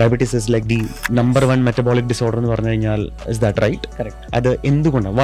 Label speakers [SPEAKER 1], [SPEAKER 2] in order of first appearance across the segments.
[SPEAKER 1] Diabetes is like the number 1 metabolic disorder എന്ന് പറഞ്ഞു കഴിഞ്ഞാൽ ഇസ് ദാറ്റ് റൈറ്റ്?
[SPEAKER 2] കറക്റ്റ്.
[SPEAKER 1] അത് എന്തുകൊണ്ടാണ്?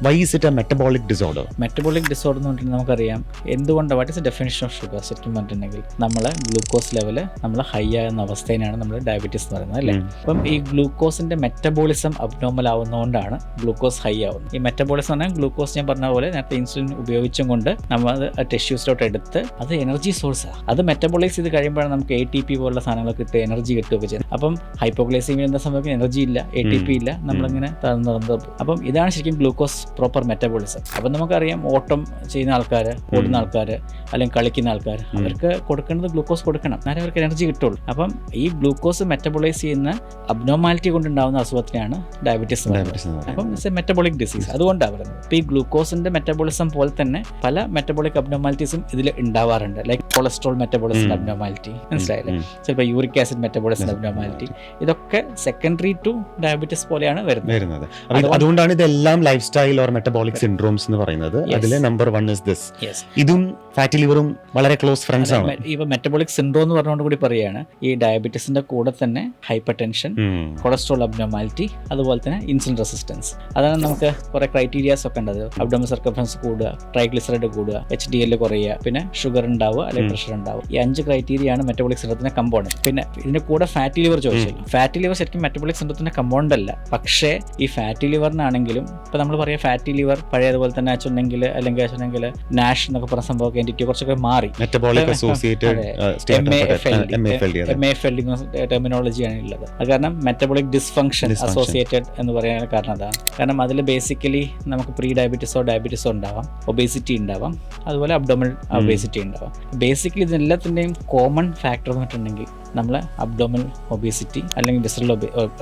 [SPEAKER 1] Why is it a metabolic disorder?
[SPEAKER 2] Metabolic disorder എന്ന് പറഞ്ഞിട്ട് നമുക്കറിയാം എന്തുകൊണ്ടാണ്. What is the definition of sugar? ശരിക്കും പറഞ്ഞിട്ടുണ്ടെങ്കിൽ നമ്മളെ ഗ്ലൂക്കോസ് ലെവൽ നമ്മൾ ഹൈ ആകുന്ന അവസ്ഥയാണ് നമ്മൾ ഡയബറ്റീസ് എന്ന് പറയുന്നത്, അല്ലേ? അപ്പം ഈ ഗ്ലൂക്കോസിന്റെ മെറ്റബോളിസം അബ്നോർമൽ ആവുന്നതുകൊണ്ടാണ് ഗ്ലൂക്കോസ് ഹൈ ആവുന്നത്. ഈ മെറ്റബോളിസം പറഞ്ഞാൽ ഗ്ലൂക്കോസ് ഞാൻ പറഞ്ഞ പോലെ നേരത്തെ ഇൻസുലിൻ ഉപയോഗിച്ചും കൊണ്ട് നമ്മൾ അത് ടിഷ്യൂസിലോട്ട് എടുത്ത് അത് എനർജി സോഴ്സാണ്. അത് മെറ്റബോളൈസ് ചെയ്ത് കഴിയുമ്പോഴാണ് നമുക്ക് ATP പോലുള്ള സാധനങ്ങൾ കിട്ടുക, എനർജി കിട്ടുകയൊക്കെ ചെയ്യുന്നത്. അപ്പം ഹൈപ്പോഗ്ലൈസീമിയ എന്താ സംഭവിക്കുന്നത്? എനർജി ഇല്ല, ATP ഇല്ല, നമ്മളിങ്ങനെ തളർന്നു. അപ്പം ഇതാണ് ശരിക്കും ഗ്ലൂക്കോസ് പ്രോപ്പർ മെറ്റബോളിസം. അപ്പം നമുക്കറിയാം ഓട്ടം ചെയ്യുന്ന ആൾക്കാർ, ഓടുന്ന ആൾക്കാർ, അല്ലെങ്കിൽ കളിക്കുന്ന ആൾക്കാർ, അവർക്ക് കൊടുക്കേണ്ടത് ഗ്ലൂക്കോസ് കൊടുക്കണം, എന്നാലേ അവർക്ക് എനർജി കിട്ടുള്ളൂ. അപ്പം ഈ ഗ്ലൂക്കോസ് മെറ്റബോളൈസ് ചെയ്യുന്ന അബ്നോർമാലിറ്റി കൊണ്ടുണ്ടാകുന്ന അസുഖത്തിനാണ് ഡയബറ്റീസ്. അപ്പം ഇറ്റ്സ് എ മെറ്റബോളിക് ഡിസീസ്. അതുകൊണ്ടാണ് പറയുന്നത്. ഇപ്പോൾ ഈ ഗ്ലൂക്കോസിന്റെ മെറ്റബോളിസം പോലെ തന്നെ പല മെറ്റബോളിക് അബ്നോർമാലിറ്റീസും ഇതിൽ ഉണ്ടാവാറുണ്ട്. ലൈക്ക് കൊളസ്ട്രോൾ മെറ്റബോളിസം അബ്നോർമാലിറ്റി, മനസ്സിലായില്ലേ? ചിലപ്പോൾ യൂറിക് ആസിഡ് മെറ്റബോളിസം അബ്നോർമാലിറ്റി, ഇതൊക്കെ സെക്കൻഡറി ടു ഡയബറ്റീസ് പോലെയാണ് വരുന്നത്.
[SPEAKER 1] അതുകൊണ്ടാണ് ഇതെല്ലാം life style or metabolic syndromes എന്ന് പറയുന്നത്. അതിലെ നമ്പർ 1 ഇസ് ദിസ്. ഇതും ഫാറ്റി ലിവറും വളരെ ക്ലോസ് ഫ്രണ്ട്സ് ആണ്.
[SPEAKER 2] ഇപ്പൊ മെറ്റബോളിക് സിൻഡ്രോം എന്ന് പറഞ്ഞുകൊണ്ട് കൂടി പറയുകയാണ് ഈ ഡയബറ്റീസിന്റെ കൂടെ തന്നെ ഹൈപ്പർ ടെൻഷൻ, കൊളസ്ട്രോൾ അബ്നോർമാലിറ്റി, അതുപോലെ തന്നെ ഇൻസുലിൻ റെസിസ്റ്റൻസ്. അതാണ് നമുക്ക് കുറെ ക്രൈറ്റീരിയാസ് ഒക്കെ ഉണ്ട്. അബ്ഡോമിനൽ സർക്കംഫറൻസ് കൂടുക, ട്രൈഗ്ലിസറൈഡ് കൂടുക, HDL കുറയുക, പിന്നെ ഷുഗർ ഉണ്ടാവുക, അല്ലെങ്കിൽ പ്രഷർ ഉണ്ടാവുക. ഈ 5 ക്രൈറ്റീരിയയാണ് മെറ്റബോളിക് സിൻഡ്രോത്തിന്റെ കമ്പോണന്റ്. പിന്നെ ഇതിന്റെ കൂടെ ഫാറ്റി ലിവർ ചോദിച്ചില്ല. ഫാറ്റി ലിവർ ശരിക്കും മെറ്റബോളിക് സിൻഡ്രോത്തിന്റെ കമ്പോണന്റ് അല്ല. പക്ഷേ ഈ ഫാറ്റി ലിവറിനാണെങ്കിലും ഇപ്പൊ നമ്മൾ പറയാം ഫാറ്റി ലിവർ പഴയതുപോലെ തന്നെ വെച്ചിട്ടുണ്ടെങ്കിൽ അല്ലെങ്കിൽ നാഷ് എന്നൊക്കെ പറഞ്ഞ സംഭവം എൻറ്റിറ്റി കുറച്ചൊക്കെ മാറി.
[SPEAKER 1] മെറ്റബോളിക് അസോസിയേറ്റഡ്
[SPEAKER 2] ടെർമിനോളജിയാണ് ഉള്ളത്. അത് കാരണം മെറ്റബോളിക് ഡിസ്ഫങ്ഷൻ അസോസിയേറ്റഡ് എന്ന് പറയാൻ കാരണം അതാണ്. കാരണം അതിൽ ബേസിക്കലി നമുക്ക് പ്രീ ഡയബറ്റീസോ ഡയബറ്റീസോ ഉണ്ടാവാം, ഒബേസിറ്റി ഉണ്ടാവാം, അതുപോലെ അബ്ഡോമിനൽ ഒബേസിറ്റി ഉണ്ടാവാം. ബേസിക്കലി ഇതിനെല്ലാത്തിൻ്റെയും കോമൺ ഫാക്ടർ എന്ന് പറഞ്ഞിട്ടുണ്ടെങ്കിൽ നമ്മളെ അബ്ഡോമിനൽ ഒബേസിറ്റി അല്ലെങ്കിൽ വിസറൽ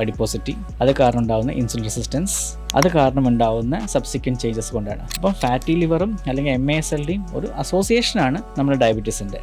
[SPEAKER 2] അഡിപ്പോസിറ്റി, അത് കാരണം ഉണ്ടാകുന്ന ഇൻസുലിൻ റെസിസ്റ്റൻസ്, അത് കാരണം ഉണ്ടാകുന്ന സബ്സിക്വൻറ്റ് ചേഞ്ചസ് കൊണ്ടാണ്. അപ്പം ഫാറ്റി ലിവറും അല്ലെങ്കിൽ MASLDയും ഒരു അസോസിയേഷനാണ് നമ്മുടെ ഡയബറ്റീസിൻ്റെ.